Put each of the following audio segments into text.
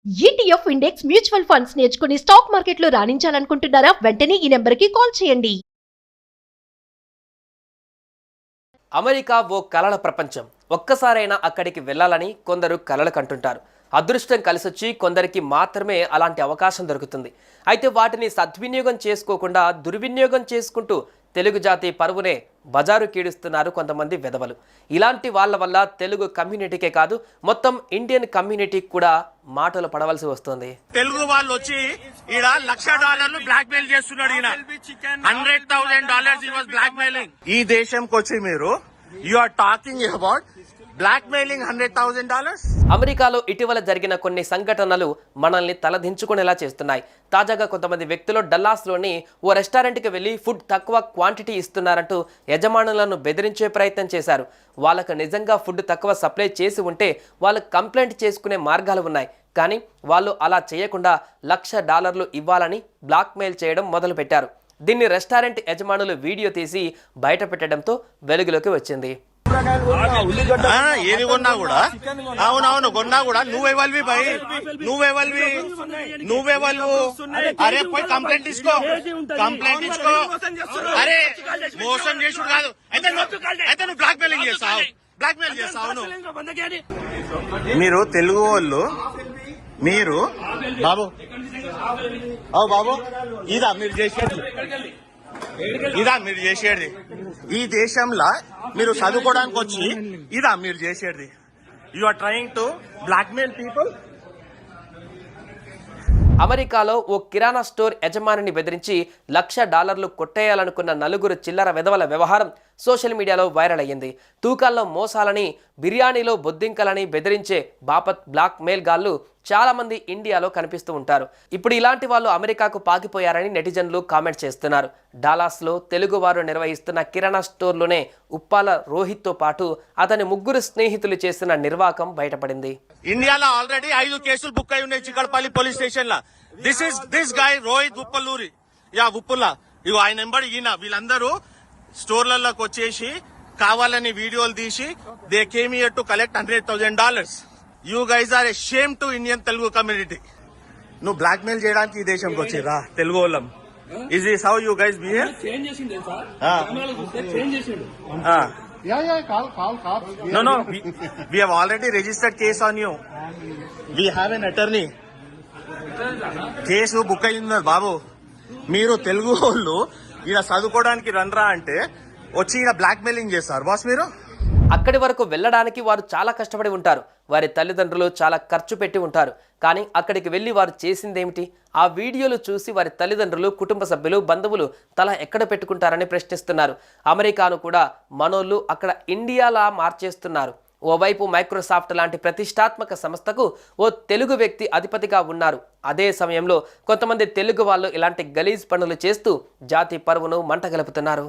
ETF index mutual funds నేర్చుకుని stock మార్కెట్లో రాణించాలనుకుంటున్నారా? వెంటనే ఈ నెంబర్కి కాల్ చేయండి. అమెరికా ఓ కలల ప్రపంచం. ఒక్కసారైనా అక్కడికి వెళ్ళాలని కొందరు కలలు కంటుంటారు. అదృష్టం కలిసొచ్చి కొందరికి మాత్రమే అలాంటి అవకాశం దొరుకుతుంది. అయితే వాటిని సద్వినియోగం చేసుకోకుండా దుర్వినియోగం చేసుకుంటూ తెలుగు జాతి పరువునే బజారు కీడుస్తున్నారు కొంతమంది వెధవలు. ఇలాంటి వాళ్ళ వల్ల తెలుగు కమ్యూనిటీకే కాదు మొత్తం ఇండియన్ కమ్యూనిటీకి కూడా మాటలు పడవలసి వస్తుంది. తెలుగు వాళ్ళు వచ్చి ఈడ $1,00,000 బ్లాక్ మెయిల్ చేస్తున్నాడు. ఈయన $100,000 బ్లాక్ మెయిలింగ్. ఈ దేశంకి వచ్చి మీరు you are talking about blackmailing $100,000. అమెరికాలో ఇటీవల జరిగిన కొన్ని సంఘటనలు మనల్ని తలదించుకునేలా చేస్తున్నాయి. తాజాగా కొంతమంది వ్యక్తులు డల్లాస్లోని ఓ రెస్టారెంట్కి వెళ్లి ఫుడ్ తక్కువ క్వాంటిటీ ఇస్తున్నారంటూ యజమానులను బెదిరించే ప్రయత్నం చేశారు. వాళ్ళకు నిజంగా ఫుడ్ తక్కువ సప్లై చేసి ఉంటే వాళ్ళు కంప్లైంట్ చేసుకునే మార్గాలు ఉన్నాయి. కానీ వాళ్ళు అలా చేయకుండా $1,00,000 ఇవ్వాలని బ్లాక్మెయిల్ చేయడం మొదలుపెట్టారు. దీన్ని రెస్టారెంట్ యజమానులు వీడియో తీసి బయట పెట్టడంతో వెలుగులోకి వచ్చింది. ఏది కొన్నా కూడా అవునవును కొన్నా కూడా నువ్వెవల్వి భయ్ నువ్వెవల్వు అరే పోయి కంప్లైంట్ ఇచ్చుకో అరే మోసం చేసుడు కాదు అయితే నువ్వు బ్లాక్ మెయిలింగ్ చేస్తావు నువ్వు. మీరు తెలుగు వాళ్ళు మీరు బాబు బాబు ఇదా మీరు చేసేది ఈ దేశంలో మీరు చదువుకోవడానికి వచ్చి ఇదా మీరు చేసేది. You are trying to blackmail people. అమెరికాలో ఓ కిరాణా స్టోర్ యజమానిని బెదిరించి $1,00,000 కొట్టేయాలనుకున్న నలుగురు చిల్లర వెధవల వ్యవహారం సోషల్ మీడియాలో వైరల్ అయ్యింది. తూకాల్లో మోసాలని, బిర్యానీలో బొద్దింకలని బెదిరించే బాపత్ బ్లాక్ మెయిల్ గాళ్లు చాలా మంది ఇండియాలో కనిపిస్తూ ఉంటారు. ఇప్పుడు ఇలాంటి వాళ్ళు అమెరికాకు పాకిపోయారని నెటిజన్లు కామెంట్ చేస్తున్నారు. డాలాస్లో తెలుగు వారు నిర్వహిస్తున్న కిరాణా స్టోర్లోనే ఉప్పాల రోహిత్తో పాటు అతని ముగ్గురు స్నేహితులు చేసిన నిర్వాకం బయటపడింది. ఇండియాలో ఆల్రెడీ 5 కేసులు బుక్ అయి ఉన్నాయి చిక్కడపల్లి పోలీస్ స్టేషన్ లా. దిస్ గాయ్ రోహిత్ ఉప్పల్లూరి ఉప్పుల్లా ఇగో ఆయన నెంబర్ ఈయన. వీళ్ళందరూ స్టోర్లలోకి వచ్చేసి కావాలని వీడియోలు తీసి they came here to collect $100,000. You guys are a shame to Indian Telugu community. నువ్వు బ్లాక్ మెయిల్ చేయడానికి ఈ దేశంకి వచ్చిరా తెలుగు వాళ్ళం. Is this how you guys behave? No, we have already registered case on you. We have an attorney. Case book అయింది బాబు. మీరు తెలుగు వాళ్ళు ఈయన చదువుకోవడానికి రండ్రా అంటే వచ్చి ఈయన బ్లాక్ మెయిలింగ్ చేస్తారు బాస్. మీరు అక్కడి వరకు వెళ్ళడానికి వారు చాలా కష్టపడి ఉంటారు. వారి తల్లిదండ్రులు చాలా ఖర్చు పెట్టి ఉంటారు. కానీ అక్కడికి వెళ్ళి వారు చేసిందేమిటి? ఆ వీడియోలు చూసి వారి తల్లిదండ్రులు, కుటుంబ సభ్యులు, బంధువులు తల ఎక్కడ పెట్టుకుంటారని ప్రశ్నిస్తున్నారు. అమెరికాను కూడా మనోళ్ళు అక్కడ ఇండియాలా మార్చేస్తున్నారు. ఓవైపు మైక్రోసాఫ్ట్ లాంటి ప్రతిష్టాత్మక సంస్థకు ఓ తెలుగు వ్యక్తి అధిపతిగా ఉన్నారు. అదే సమయంలో కొంతమంది తెలుగు వాళ్ళు ఇలాంటి గలీజ్ పనులు చేస్తూ జాతి పరువును మంటగలుపుతున్నారు.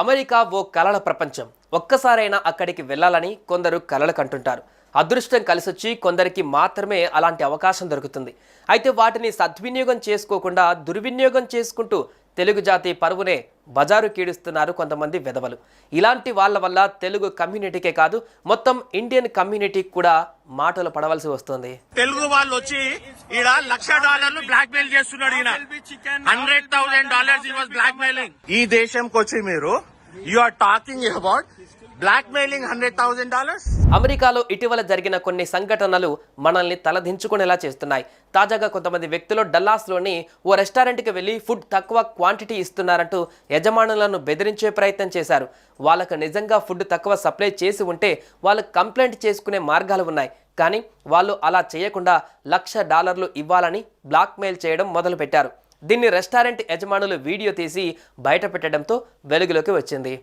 అమెరికా ఓ కలల ప్రపంచం. ఒక్కసారైనా అక్కడికి వెళ్ళాలని కొందరు కలలు కంటుంటారు. అదృష్టం కలిసొచ్చి కొందరికి మాత్రమే అలాంటి అవకాశం దొరుకుతుంది. అయితే వాటిని సద్వినియోగం చేసుకోకుండా దుర్వినియోగం చేసుకుంటూ తెలుగు జాతి పరువునే బజారు కీడుస్తున్నారు కొంతమంది వెధవలు. ఇలాంటి వాళ్ళ వల్ల తెలుగు కమ్యూనిటీకే కాదు మొత్తం ఇండియన్ కమ్యూనిటీకి కూడా మాటలు పడవలసి వస్తుంది. తెలుగు వాళ్ళు వచ్చి ఈడ $1,00,000 బ్లాక్ మెయిల్ చేస్తున్నాడు. ఈయన $100,000 బ్లాక్ మెయిలింగ్. ఈ దేశంకి వచ్చి మీరు you are talking about blackmailing $100,000. అమెరికాలో ఇటీవల జరిగిన కొన్ని సంఘటనలు మనల్ని తలదించుకునేలా చేస్తున్నాయి. తాజాగా కొంతమంది వ్యక్తులు డల్లాస్లోని ఓ రెస్టారెంట్కి వెళ్లి ఫుడ్ తక్కువ క్వాంటిటీ ఇస్తున్నారంటూ యజమానులను బెదిరించే ప్రయత్నం చేశారు. వాళ్ళకు నిజంగా ఫుడ్ తక్కువ సప్లై చేసి ఉంటే వాళ్ళు కంప్లైంట్ చేసుకునే మార్గాలు ఉన్నాయి. కానీ వాళ్ళు అలా చేయకుండా $1,00,000 ఇవ్వాలని బ్లాక్మెయిల్ చేయడం మొదలుపెట్టారు. దీన్ని రెస్టారెంట్ యజమానులు వీడియో తీసి బయట పెట్టడంతో వెలుగులోకి వచ్చింది.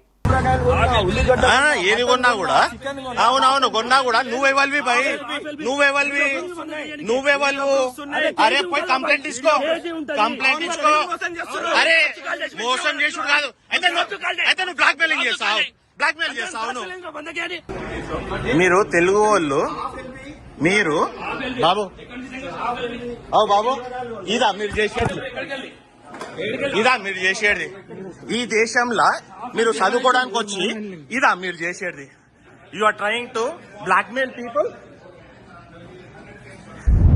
ఏది కొన్నా కూడా అవునవును కొన్నా కూడా నువ్వెవల్వి భయ్ నువ్వెవల్వు అరే పోయి కంప్లైంట్ ఇచ్చుకో అరే మోసం చేసుడు కాదు అయితే నువ్వు బ్లాక్ మెయిలింగ్ చేస్తావు నువ్వు. మీరు తెలుగు వాళ్ళు మీరు బాబు ఇదా మీరు చేసేది ఈ దేశంలో మీరు చదువుకోవడానికి వచ్చి ఇదా మీరు చేసేది. You are trying to blackmail people.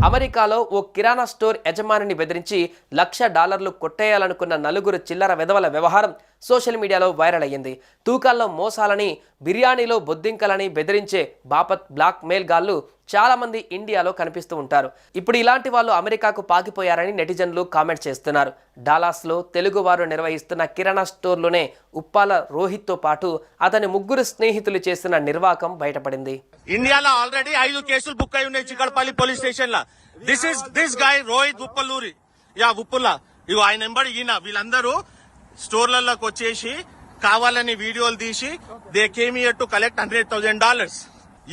అమెరికాలో ఓ కిరాణా స్టోర్ యజమానిని బెదిరించి $1,00,000 కొట్టేయాలనుకున్న నలుగురు చిల్లర వెధవల వ్యవహారం సోషల్ మీడియాలో వైరల్ అయ్యింది. తూకాల్లో మోసాలని, బిర్యానీలో బొద్దింకలని బెదిరించే బాపత్ బ్లాక్ మెయిల్ గాళ్ళు చాలా మంది ఇండియాలో కనిపిస్తూ ఉంటారు. ఇప్పుడు ఇలాంటి వాళ్ళు అమెరికాకు పాకిపోయారని నెటిజన్లు కామెంట్ చేస్తున్నారు. డాలాస్లో తెలుగువారు నిర్వహిస్తున్న కిరాణా స్టోర్లోనే ఉప్పాల రోహిత్తో పాటు అతని ముగ్గురు స్నేహితులు చేసిన నిర్వాకం బయటపడింది. ఇండియాలో ఆల్రెడీ 5 కేసులు బుక్ అయి ఉన్నాయి చిక్కడపల్లి పోలీస్ స్టేషన్ లా. దిస్ గాయ్ రోహిత్ ఉప్పల్లూరి ఉప్పుల్లా. ఇగో ఆయన నెంబర్ ఈయన. వీళ్ళందరూ స్టోర్లలోకి వచ్చేసి కావాలని వీడియోలు తీసి they came here to collect $100,000.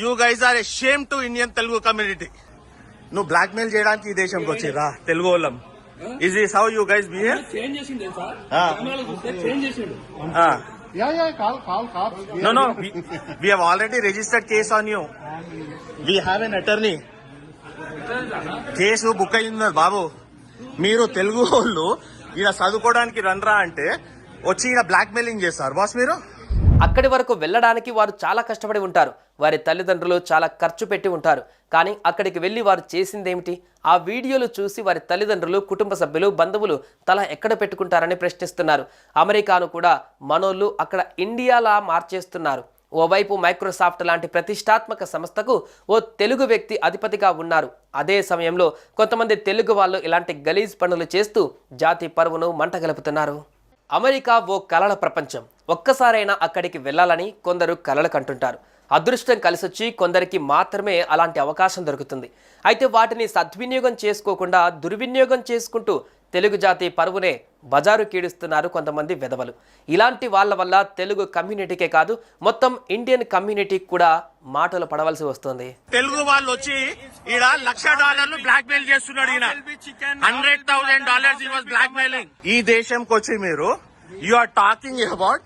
You guys are a shame to Indian Telugu community. నువ్వు బ్లాక్ మెయిల్ చేయడానికి ఈ దేశంకి వచ్చిరా తెలుగు వాళ్ళం. Is this how you guys behave? No, we have already registered case on you. We have an attorney. Case book అయింది బాబు. మీరు తెలుగు వాళ్ళు ఈడ చదువుకోవడానికి రండ్రా అంటే వచ్చి ఈడ బ్లాక్ మెయిలింగ్ చేస్తారు బాస్ మీరు. అక్కడి వరకు వెళ్ళడానికి వారు చాలా కష్టపడి ఉంటారు. వారి తల్లిదండ్రులు చాలా ఖర్చు పెట్టి ఉంటారు. కానీ అక్కడికి వెళ్ళి వారు చేసిందేమిటి? ఆ వీడియోలు చూసి వారి తల్లిదండ్రులు, కుటుంబ సభ్యులు, బంధువులు తల ఎక్కడ పెట్టుకుంటారని ప్రశ్నిస్తున్నారు. అమెరికాను కూడా మనోళ్ళు అక్కడ ఇండియాలా మార్చేస్తున్నారు. ఓవైపు మైక్రోసాఫ్ట్ లాంటి ప్రతిష్టాత్మక సంస్థకు ఓ తెలుగు వ్యక్తి అధిపతిగా ఉన్నారు. అదే సమయంలో కొంతమంది తెలుగు వాళ్ళు ఇలాంటి గలీజ్ పనులు చేస్తూ జాతి పరువును మంటగలుపుతున్నారు. అమెరికా ఓ కలల ప్రపంచం. ఒక్కసారైనా అక్కడికి వెళ్ళాలని కొందరు కలలు కంటుంటారు. అదృష్టం కలిసొచ్చి కొందరికి మాత్రమే అలాంటి అవకాశం దొరుకుతుంది. అయితే వాటిని సద్వినియోగం చేసుకోకుండా దుర్వినియోగం చేసుకుంటూ తెలుగు జాతి పరువునే బజారు కీడుస్తున్నారు కొంతమంది వెధవలు. ఇలాంటి వాళ్ళ వల్ల తెలుగు కమ్యూనిటీకే కాదు మొత్తం ఇండియన్ కమ్యూనిటీకి కూడా మాటలు పడవలసి వస్తుంది. తెలుగు వాళ్ళు వచ్చి ఈడ $1,00,000 బ్లాక్ మెయిల్ చేస్తున్నాడు. ఈయన $100,000 బ్లాక్ మెయిలింగ్. ఈ దేశంకి వచ్చి మీరు you are talking about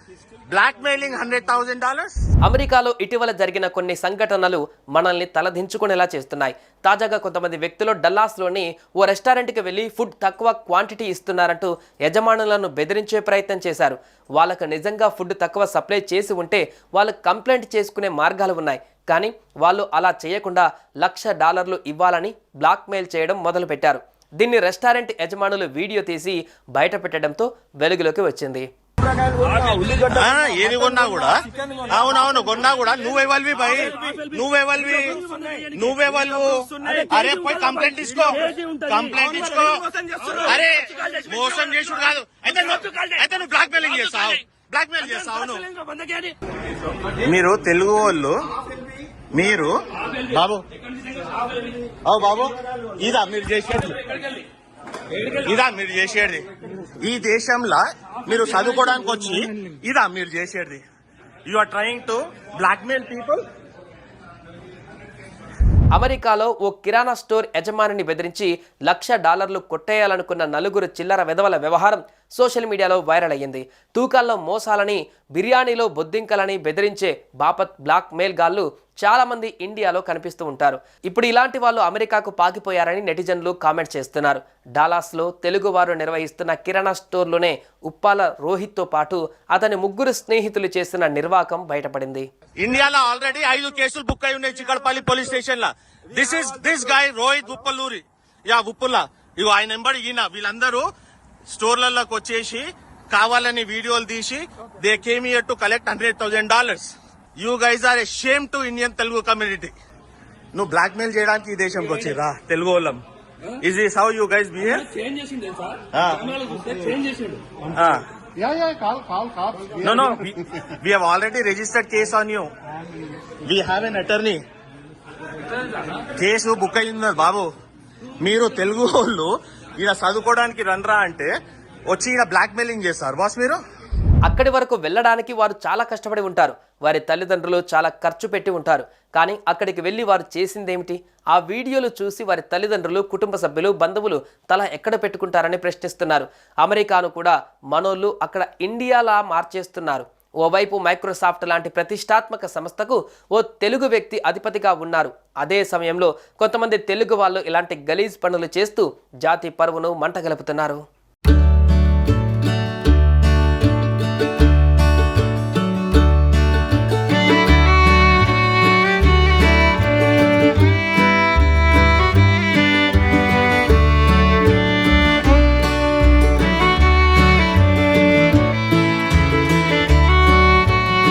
blackmailing $100,000. అమెరికాలో ఇటీవల జరిగిన కొన్ని సంఘటనలు మనల్ని తలదించుకునేలా చేస్తున్నాయి. తాజాగా కొంతమంది వ్యక్తులు డల్లాస్లోని ఓ రెస్టారెంట్కి వెళ్ళి ఫుడ్ తక్కువ క్వాంటిటీ ఇస్తున్నారంటూ యజమానులను బెదిరించే ప్రయత్నం చేశారు. వాళ్ళకు నిజంగా ఫుడ్ తక్కువ సప్లై చేసి ఉంటే వాళ్ళు కంప్లైంట్ చేసుకునే మార్గాలు ఉన్నాయి. కానీ వాళ్ళు అలా చేయకుండా $1,00,000 ఇవ్వాలని బ్లాక్మెయిల్ చేయడం మొదలుపెట్టారు. దీన్ని రెస్టారెంట్ యజమానులు వీడియో తీసి బయట పెట్టడంతో వెలుగులోకి వచ్చింది. ఏది కొన్నా కూడా అవునవును కొన్నా కూడా నువ్వెవల్వి భయ్, నువ్వెవల్వు. అరే పోయి కంప్లైంట్ ఇచ్చుకో. అరే మోసం చేసుడు కాదు. అయితే నువ్వు బ్లాక్ మెయిలింగ్ చేస్తావు. మీరు తెలుగు వాళ్ళు మీరు బాబు బాబు మీరు చేసేది ఈ దేశంలో మీరు చదువుకోవడానికి వచ్చి మీరు చేసేది. You are trying to blackmail people. అమెరికాలో ఓ కిరాణా స్టోర్ యజమానిని బెదిరించి $1,00,000 కొట్టేయాలనుకున్న నలుగురు చిల్లర వెధవల వ్యవహారం సోషల్ మీడియాలో వైరల్ అయ్యింది. తూకాల్లో మోసాలని, బిర్యానీలో బొద్దింకలని బెదిరించే బాపత్ బ్లాక్ మెయిల్ గాళ్ళు చాలా మంది ఇండియాలో కనిపిస్తూ ఉంటారు. ఇప్పుడు ఇలాంటి వాళ్ళు అమెరికాకు పాకిపోయారని నెటిజన్లు కామెంట్ చేస్తున్నారు. డాలాస్లో తెలుగువారు నిర్వహిస్తున్న కిరాణా స్టోర్లోనే ఉప్పాల రోహిత్తో పాటు అతని ముగ్గురు స్నేహితులు చేసిన నిర్వాకం బయటపడింది. ఇండియాలో ఆల్రెడీ 5 కేసులు బుక్ అయి ఉన్నాయి చిక్కడపల్లి పోలీస్ స్టేషన్ లా. దిస్ గాయ్ రోహిత్ ఉప్పల్లూరి ఉప్పుల్లా. ఇగో ఆయన నెంబర్ ఈయన. వీళ్ళందరూ స్టోర్లలోకి వచ్చేసి కావాలని వీడియోలు తీసి they came here to collect $100,000. You guys are a shame to Indian Telugu community. నువ్వు బ్లాక్ మెయిల్ చేయడానికి ఈ దేశంకి వచ్చిరా తెలుగు వాళ్ళం. Is this how you guys behave? No, we have already registered case on you. We have an attorney. Case book అయింది బాబు. మీరు తెలుగు వాళ్ళు ఈడ చదువుకోవడానికి రండ్రా అంటే వచ్చి ఈడ బ్లాక్ మెయిలింగ్ చేస్తారు బాస్ మీరు. అక్కడి వరకు వెళ్ళడానికి వారు చాలా కష్టపడి ఉంటారు. వారి తల్లిదండ్రులు చాలా ఖర్చు పెట్టి ఉంటారు. కానీ అక్కడికి వెళ్ళి వారు చేసిందేమిటి? ఆ వీడియోలు చూసి వారి తల్లిదండ్రులు, కుటుంబ సభ్యులు, బంధువులు తల ఎక్కడ పెట్టుకుంటారని ప్రశ్నిస్తున్నారు. అమెరికాను కూడా మనోళ్ళు అక్కడ ఇండియాలా మార్చేస్తున్నారు. ఓవైపు మైక్రోసాఫ్ట్ లాంటి ప్రతిష్టాత్మక సంస్థకు ఓ తెలుగు వ్యక్తి అధిపతిగా ఉన్నారు. అదే సమయంలో కొంతమంది తెలుగు వాళ్ళు ఇలాంటి గలీజ్ పనులు చేస్తూ జాతి పరువును మంటగలుపుతున్నారు.